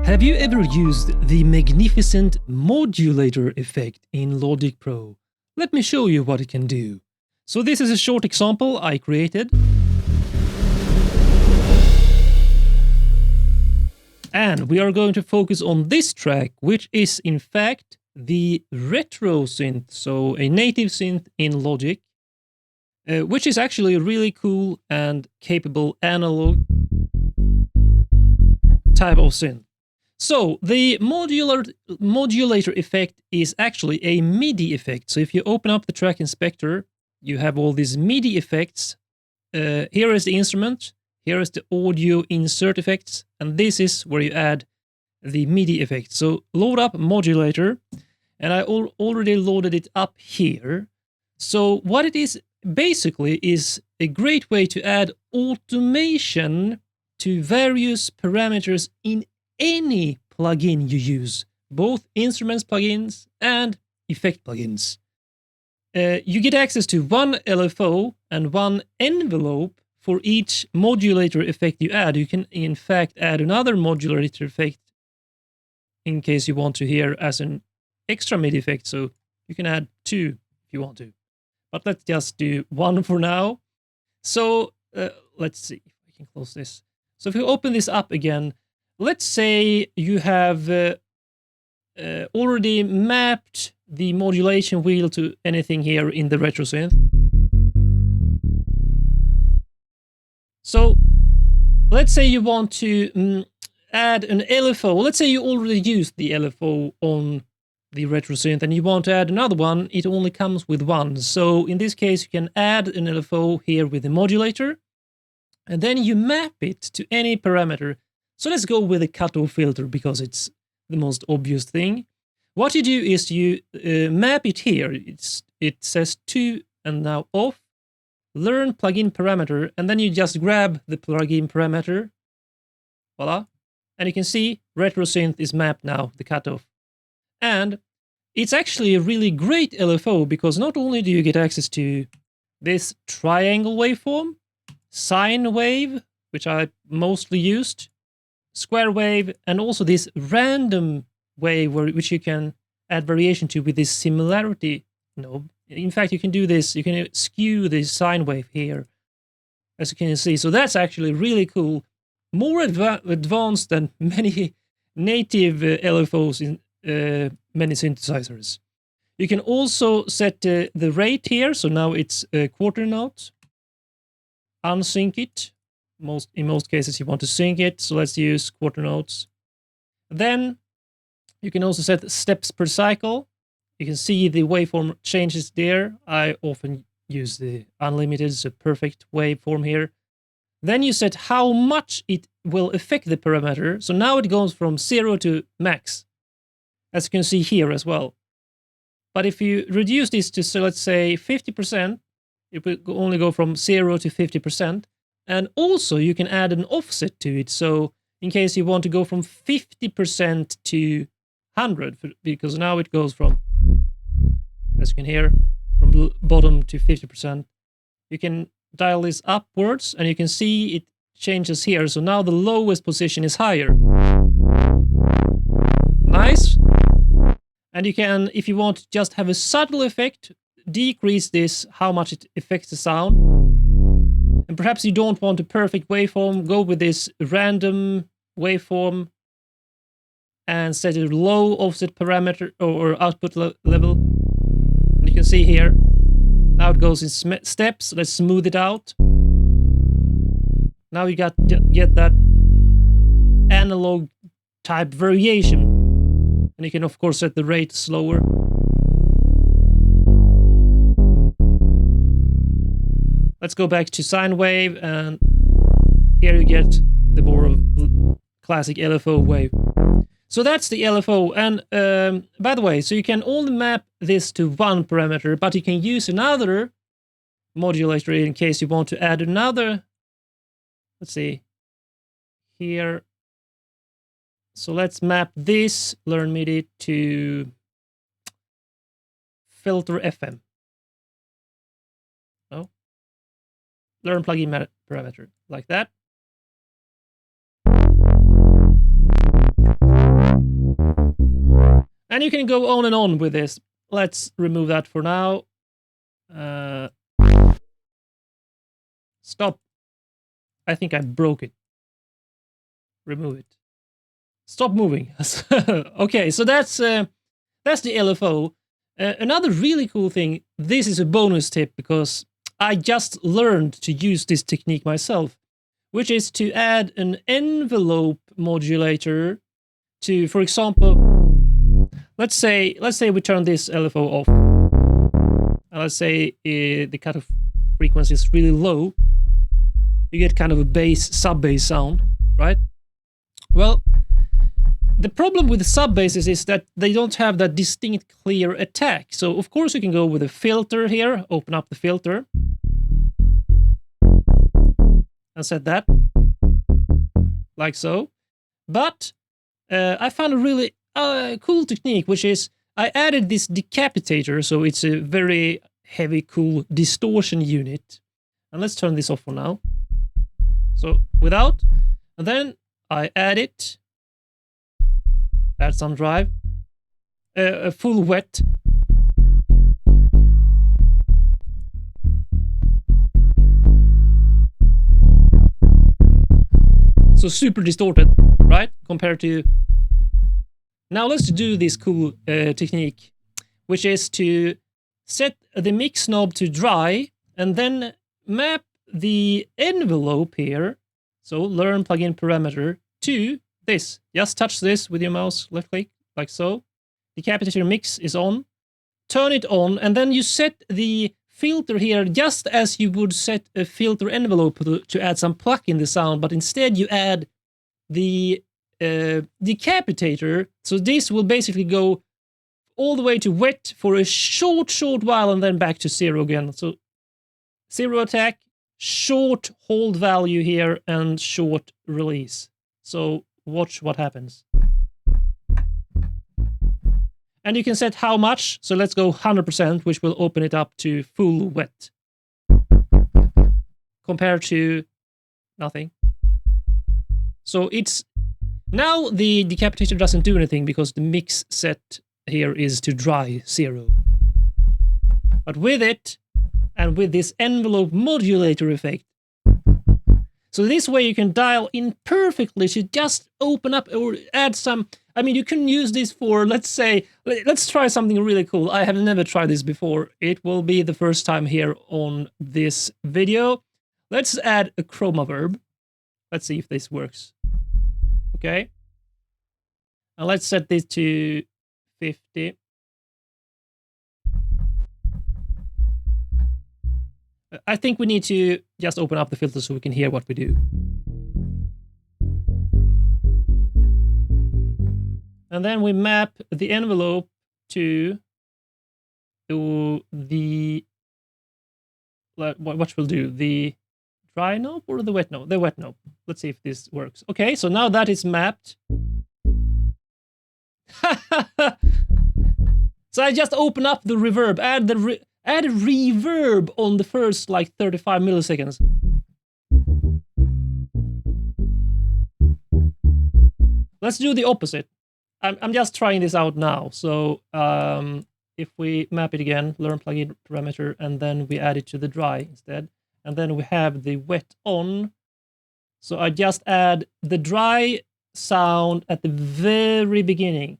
Have you ever used the magnificent Modulator Effect in Logic Pro? Let me show you what it can do. So this is a short example I created. And we are going to focus on this track, which is in fact the retro synth, so a native synth in Logic, which is actually a really cool and capable analog type of synth. So the modulator effect is actually a MIDI effect. So if you open up the track inspector, you have all these MIDI effects. Here is the instrument, here is the audio insert effects, and this is where you add the MIDI effect. So load up modulator, and I already loaded it up here. So what it is basically is a great way to add automation to various parameters in any plugin you use, both instruments plugins and effect plugins. You get access to one LFO and one envelope for each modulator effect you add. You can in fact add another modulator effect in case you want to hear as an extra MIDI effect, so you can add two if you want to. But let's just do one for now. So let's see if we can close this. So if you open this up again, let's say you have already mapped the modulation wheel to anything here in the retro synth. So let's say you want to add an LFO. Let's say you already used the LFO on the retro synth and you want to add another one. It only comes with one. So in this case, you can add an LFO here with the modulator, and then you map it to any parameter. So let's go with a cutoff filter because it's the most obvious thing. What you do is you map it here. It says to and now off, learn plugin parameter, and then you just grab the plugin parameter. Voila. And you can see retro synth is mapped now, the cutoff. And it's actually a really great LFO because not only do you get access to this triangle waveform, sine wave, which I mostly used, square wave, and also this random wave which you can add variation to with this similarity knob. In fact, you can do this, you can skew the sine wave here, as you can see. So that's actually really cool. More advanced than many native LFOs in many synthesizers. You can also set the rate here. So now it's quarter note. Unsync it. In most cases you want to sync it, so let's use quarter notes. Then you can also set steps per cycle. You can see the waveform changes there. I often use the unlimited, so perfect waveform here. Then you set how much it will affect the parameter. So now it goes from 0 to max, as you can see here as well. But if you reduce this to, so let's say 50%, it will only go from 0 to 50%. And also you can add an offset to it. So in case you want to go from 50% to 100, because now it goes from, as you can hear, from bottom to 50%. You can dial this upwards and you can see it changes here. So now the lowest position is higher. Nice. And you can, if you want to just have a subtle effect, decrease this, how much it affects the sound. And perhaps you don't want a perfect waveform, go with this random waveform and set a low offset parameter or output level. And you can see here, now it goes in steps. Let's smooth it out. Now you get that analog type variation. And you can of course set the rate slower. Let's go back to sine wave, and here you get the more classic LFO wave. So that's the LFO. And by the way, so you can only map this to one parameter, but you can use another modulator in case you want to add another. Let's see here. So let's map this learn MIDI to filter FM. No? Learn plugin parameter, like that. And you can go on and on with this. Let's remove that for now. Stop. I think I broke it. Remove it. Stop moving. Okay, so that's the LFO. Another really cool thing, this is a bonus tip because I just learned to use this technique myself, which is to add an envelope modulator to, for example, let's say we turn this LFO off. And let's say the cutoff frequency is really low. You get kind of a bass, sub-bass sound, right? Well, the problem with the sub-basses is that they don't have that distinct, clear attack. So, of course, you can go with a filter here, open up the filter, and set that, like so. But I found a really cool technique, which is I added this Decapitator, so it's a very heavy, cool distortion unit. And let's turn this off for now. So, without, and then I add it. Add some drive, a full wet. So super distorted, right? Compared to... Now let's do this cool technique, which is to set the mix knob to dry and then map the envelope here. So learn plugin parameter to this. Just touch this with your mouse, left click, like so. Decapitator mix is on. Turn it on, and then you set the filter here just as you would set a filter envelope to add some pluck in the sound, but instead you add the Decapitator. So this will basically go all the way to wet for a short while and then back to zero again. So zero attack, short hold value here, and short release. So watch what happens. And you can set how much, so let's go 100%, which will open it up to full wet. Compared to nothing. So it's... Now the Decapitator doesn't do anything because the mix set here is to dry 0. But with it, and with this envelope modulator effect, so this way you can dial in perfectly to just open up or add some... I mean, you can use this for, let's say, let's try something really cool. I have never tried this before. It will be the first time here on this video. Let's add a Chroma Verb. Let's see if this works. Okay. And let's set this to 50. I think we need to just open up the filter so we can hear what we do. And then we map the envelope to the... What we'll do? The dry knob or the wet knob? The wet knob. Let's see if this works. Okay, so now that is mapped. So I just open up the reverb, add a reverb on the first like 35 milliseconds. Let's do the opposite. I'm just trying this out now. So if we map it again, learn plugin parameter, and then we add it to the dry instead. And then we have the wet on. So I just add the dry sound at the very beginning.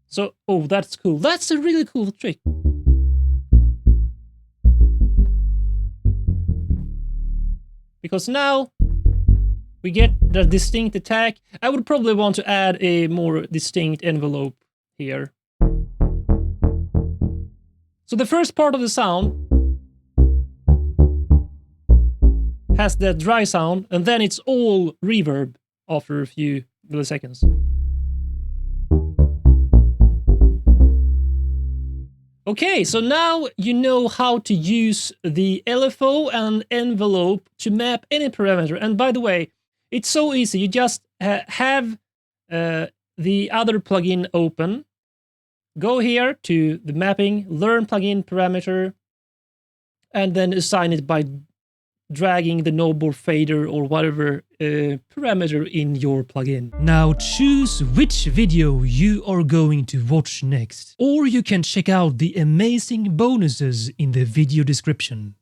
So, oh, that's cool. That's a really cool trick. Because now we get the distinct attack. I would probably want to add a more distinct envelope here. So the first part of the sound has that dry sound, and then it's all reverb after a few milliseconds. Okay, so now you know how to use the LFO and envelope to map any parameter. And by the way, it's so easy. You just have the other plugin open. Go here to the mapping, learn plugin parameter, and then assign it by dragging the knob or fader or whatever parameter in your plugin. Now choose which video you are going to watch next, or you can check out the amazing bonuses in the video description.